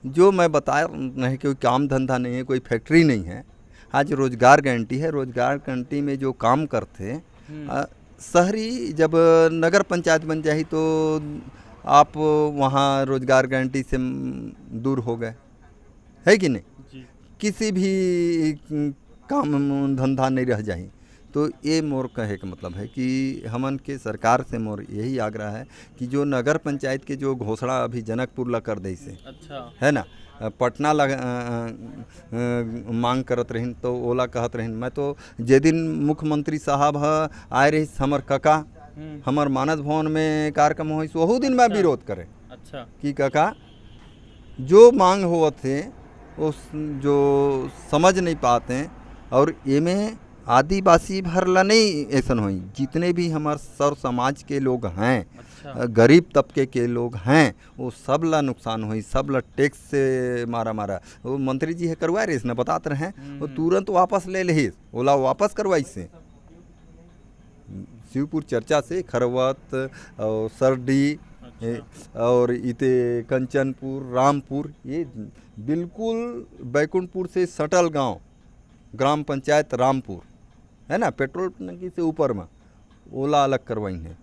जो मैं बताया नहीं, कोई काम धंधा नहीं है, कोई फैक्ट्री नहीं है। आज रोजगार गारंटी है, रोजगार गारंटी में जो काम करते शहरी जब नगर पंचायत बन जाए तो आप वहाँ रोजगार गारंटी से दूर हो गए, है कि नहीं। किसी भी काम धंधा नहीं रह जाए। तो ये मोर कहे का मतलब है कि हमन के सरकार से मोर यही आग्रह है कि जो नगर पंचायत के जो घोषणा अभी जनकपुर ला कर दी से, अच्छा, है ना, पटना ला मांग करत रहीन तो ओला कहत रहीन। मैं तो जे दिन मुख्यमंत्री साहब आए रही हमर काका, हमर मानस भवन में कार्यक्रम हो, वही दिन मैं विरोध करे, अच्छा, कि काका जो मांग हुआ थे वो जो समझ नहीं पाते, और ये में आदिवासी भरला नहीं ऐसा हुई, जितने भी हमारे सर समाज के लोग हैं, अच्छा, गरीब तबके के लोग हैं, वो सब ला नुकसान हुई, सब ला टैक्स से मारा। वो मंत्री जी है करवा रहे ना, बताते रहे, वो तुरंत वापस ले ले, ओला वापस करवाई से शिवपुर चर्चा से खरवत और सरडी, अच्छा, और इते कंचनपुर, रामपुर, ये बिल्कुल बैकुंठपुर से सटल गांव, ग्राम पंचायत रामपुर, है ना, पेट्रोल टंकी से ऊपर में ओला अलग करवाई है,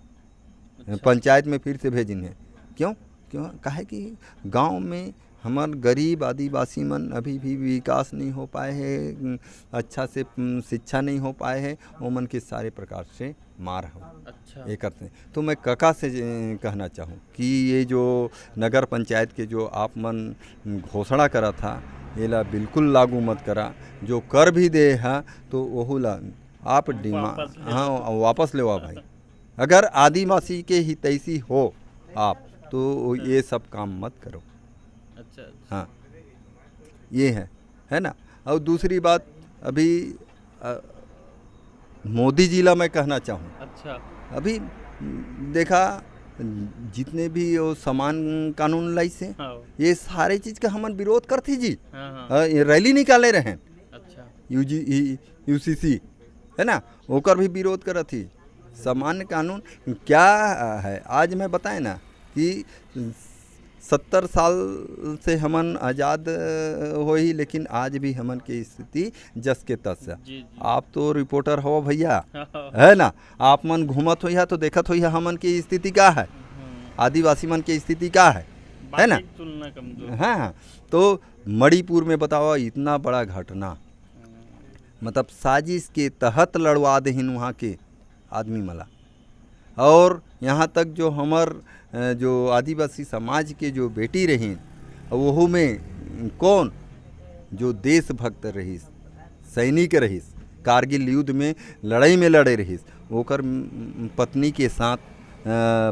अच्छा, पंचायत में फिर से भेजी है। क्यों कहे कि गांव में हमार गरीब आदिवासी मन अभी भी विकास नहीं हो पाए हैं, अच्छा से शिक्षा नहीं हो पाए हैं, वो मन के सारे प्रकार से मार हो, अच्छा, ये करते हैं। तो मैं काका से कहना चाहूँ कि ये जो नगर पंचायत के जो आप मन घोषणा करा था, ये ला बिल्कुल लागू मत करा। जो कर भी दे है तो वह ला आप डिमांड, हाँ, वापस ले भाई। अगर आदिवासी के हितैषी हो आप तो ये सब काम मत करो, अच्छा, हाँ, ये है ना। और दूसरी बात, अभी मोदी जी ला मैं कहना चाहूँ, अच्छा, अभी देखा जितने भी वो समान कानून लाई से हाँ। ये सारे चीज़ का हमन विरोध करती जी। हाँ। ये रैली निकाले रहे अच्छा। यूसीसी है ना, ओकर भी विरोध करत थी। सामान्य कानून क्या है, आज मैं बताए ना कि 70 साल से हमन आज़ाद हो ही, लेकिन आज भी हमन की स्थिति जस के तस है। जी। आप तो रिपोर्टर हो भैया, है ना, आप मन घूमत हो तो देखत हो हमन की स्थिति क्या है, आदिवासी मन की स्थिति क्या है ना। तुलना कमजोर। हाँ, तो मणिपुर में बताओ इतना बड़ा घटना, मतलब साजिश के तहत लड़वा देहिन वहाँ के आदमी मला। और यहाँ तक जो हमर जो आदिवासी समाज के जो बेटी रहीन, वहू में कौन जो देशभक्त रहीस, सैनिक रहीस, कारगिल युद्ध में लड़ाई में लड़े रहीस, ओकर पत्नी के साथ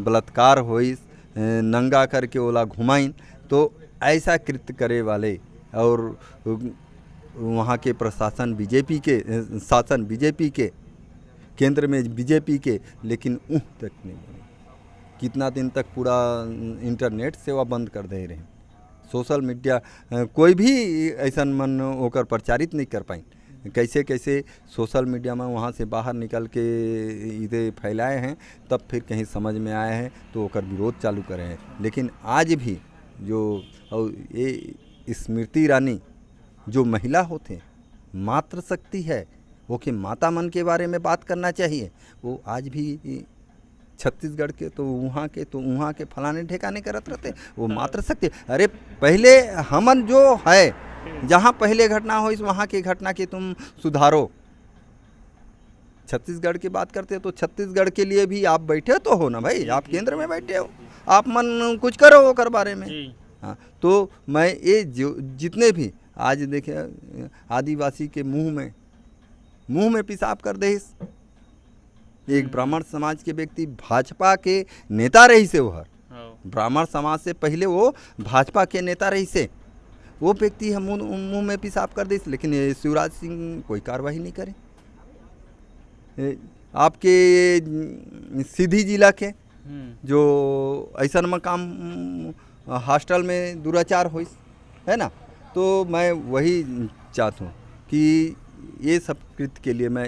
बलात्कार होइस, नंगा करके ओला घुमाइन। तो ऐसा कृत्य करे वाले और वहाँ के प्रशासन बीजेपी के, शासन बीजेपी के, केंद्र में बीजेपी के, लेकिन तक नहीं बने। कितना दिन तक पूरा इंटरनेट सेवा बंद कर दे रहे, सोशल मीडिया कोई भी ऐसा मन होकर प्रचारित नहीं कर पाई। कैसे कैसे सोशल मीडिया में वहाँ से बाहर निकल के इधर फैलाए हैं, तब फिर कहीं समझ में आए हैं तो ओकर विरोध चालू करे हैं। लेकिन आज भी जो ये स्मृति ईरानी जो महिला होते, मातृशक्ति है, वो के माता मन के बारे में बात करना चाहिए। वो आज भी छत्तीसगढ़ के तो वहाँ के फलाने ठेकाने करत रहते, वो मातृशक्ति। अरे पहले हमन जो है, जहाँ पहले घटना हो इस वहाँ की घटना के तुम सुधारो। छत्तीसगढ़ की बात करते हो तो छत्तीसगढ़ के लिए भी आप बैठे तो हो ना भाई, आप केंद्र में बैठे हो, आप मन कुछ करो ओकर बारे में। हाँ, तो मैं ये जो जितने भी आज देखे आदिवासी के मुंह में पेशाब कर दे। एक ब्राह्मण समाज के व्यक्ति भाजपा के नेता रही से, वो ब्राह्मण समाज से पहले वो भाजपा के नेता रही से, वो व्यक्ति हम मुंह में पेशाब कर दे। लेकिन शिवराज सिंह कोई कार्रवाई नहीं करे। आपके सीधी जिला के जो ऐसा मकाम हॉस्टल में दुराचार हो, है ना, तो मैं वही चाहता हूँ कि ये सब कृत्य के लिए मैं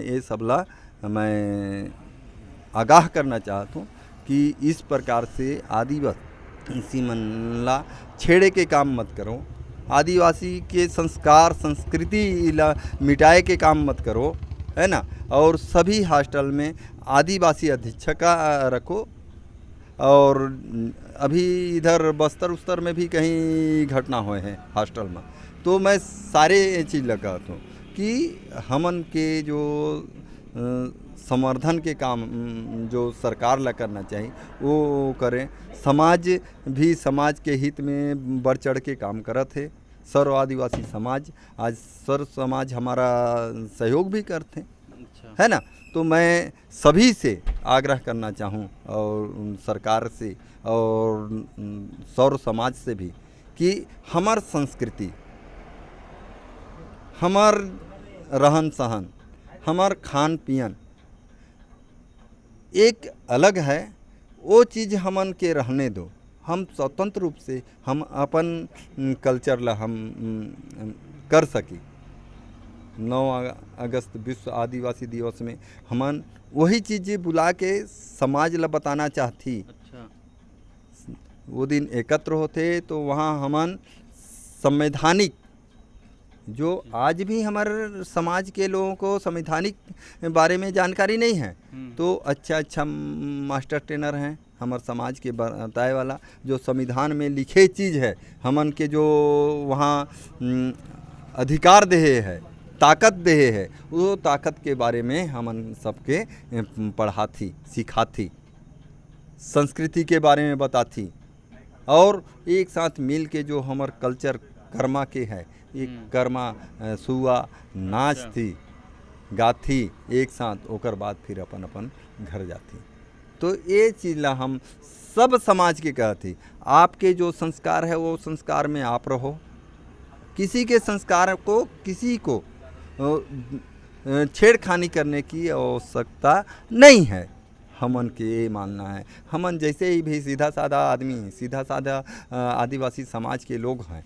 आगाह करना चाहता हूँ कि इस प्रकार से आदिवासी मनला छेड़े के काम मत करो, आदिवासी के संस्कार संस्कृति ला मिटाए के काम मत करो, है ना। और सभी हॉस्टल में आदिवासी अधीक्षक रखो। और अभी इधर बस्तर उस्तर में भी कहीं घटना हुए हैं हॉस्टल में, तो मैं सारे चीज़ लगाता हूँ कि हमन के जो समर्थन के काम जो सरकार ला करना चाहिए वो करें। समाज भी समाज के हित में बढ़ चढ़ के काम करत है। सर्व आदिवासी समाज, आज सर्व समाज हमारा सहयोग भी करते हैं, है ना। तो मैं सभी से आग्रह करना चाहूँ और सरकार से और सर्व समाज से भी कि हमार संस्कृति, हमार रहन सहन, हमार खान पियन एक अलग है, वो चीज़ हमन के रहने दो। हम स्वतंत्र रूप से हम अपन कल्चर ला हम कर सकी। 9 अगस्त विश्व आदिवासी दिवस में हमन वही चीज़ बुला के समाज ला बताना चाहती। अच्छा। वो दिन एकत्र होते तो वहाँ हमन संवैधानिक जो आज भी हमारे समाज के लोगों को संवैधानिक बारे में जानकारी नहीं है, तो अच्छा मास्टर ट्रेनर हैं हमारे समाज के बताए वाला, जो संविधान में लिखे चीज़ है हमन के जो वहाँ अधिकार देहे है, ताकत देहे है, वो ताकत के बारे में हमन सबके पढ़ाती सिखाती, संस्कृति के बारे में बताती। और एक साथ मिल के जो हमार कल्चर कर्मा के है, एक कर्मा सुआ नाच थी गाथी एक साथ, ओकर बाद फिर अपन अपन घर जाती। तो ये चीज़ ला हम सब समाज के कहती, आपके जो संस्कार है वो संस्कार में आप रहो। किसी के संस्कार को किसी को छेड़खानी करने की आवश्यकता नहीं है, हमन के ये मानना है। हमन जैसे ही भी सीधा साधा आदमी, सीधा साधा आदिवासी समाज के लोग हैं,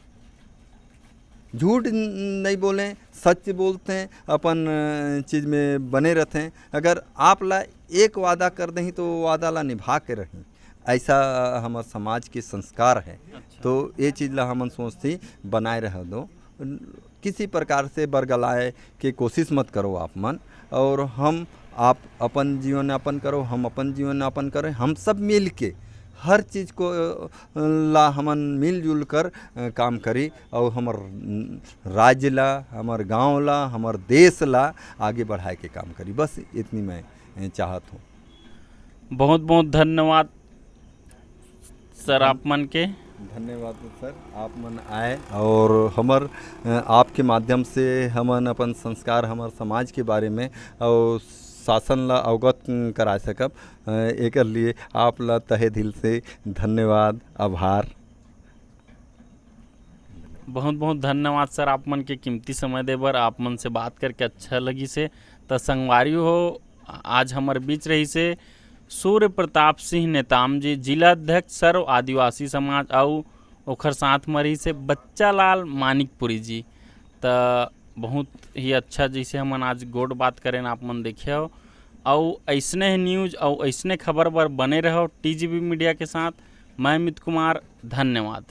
झूठ नहीं बोलें, सच बोलते हैं, अपन चीज़ में बने रहते हैं। अगर आप ला एक वादा कर दें तो वादा ला निभा के रहें, ऐसा हमार समाज के संस्कार है। अच्छा। तो ये चीज़ ला हमन सोचती बनाए रह दो, किसी प्रकार से बरगलाए के कोशिश मत करो आप मन, और आप अपन जीवन यापन करो, हम अपन जीवन यापन करें, हम सब मिल के हर चीज़ को ला हमन मिलजुल कर काम करी, और हमर राज्य ला, हमर गांव ला, हमर देश ला आगे बढ़ाए के काम करी। बस इतनी मैं चाहत हूँ। बहुत बहुत धन्यवाद सर आप मन के। धन्यवाद सर, आप मन आए और हमर आपके माध्यम से हमन अपन संस्कार, हमर समाज के बारे में और शासन ला अवगत करा सकब। एकर लिए आप ला तहे दिल से धन्यवाद, आभार। बहुत बहुत धन्यवाद सर आप मन के कीमती समय दे बर। आप मन से बात करके अच्छा लगी से। तो संगवारी हो, आज हमारे बीच रही से सूर्य प्रताप सिंह नेताम जी, जिला अध्यक्ष सर्व आदिवासी समाज, और ओखर साथ मरी से बच्चा लाल मानिकपुरी जी। तो बहुत ही अच्छा जैसे हमन आज गोड बात करें आप मन देखे हो, और ऐसने न्यूज़ और ऐसने खबर पर बने रहो टीजीबी मीडिया के साथ। मैं अमित कुमार, धन्यवाद।